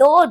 2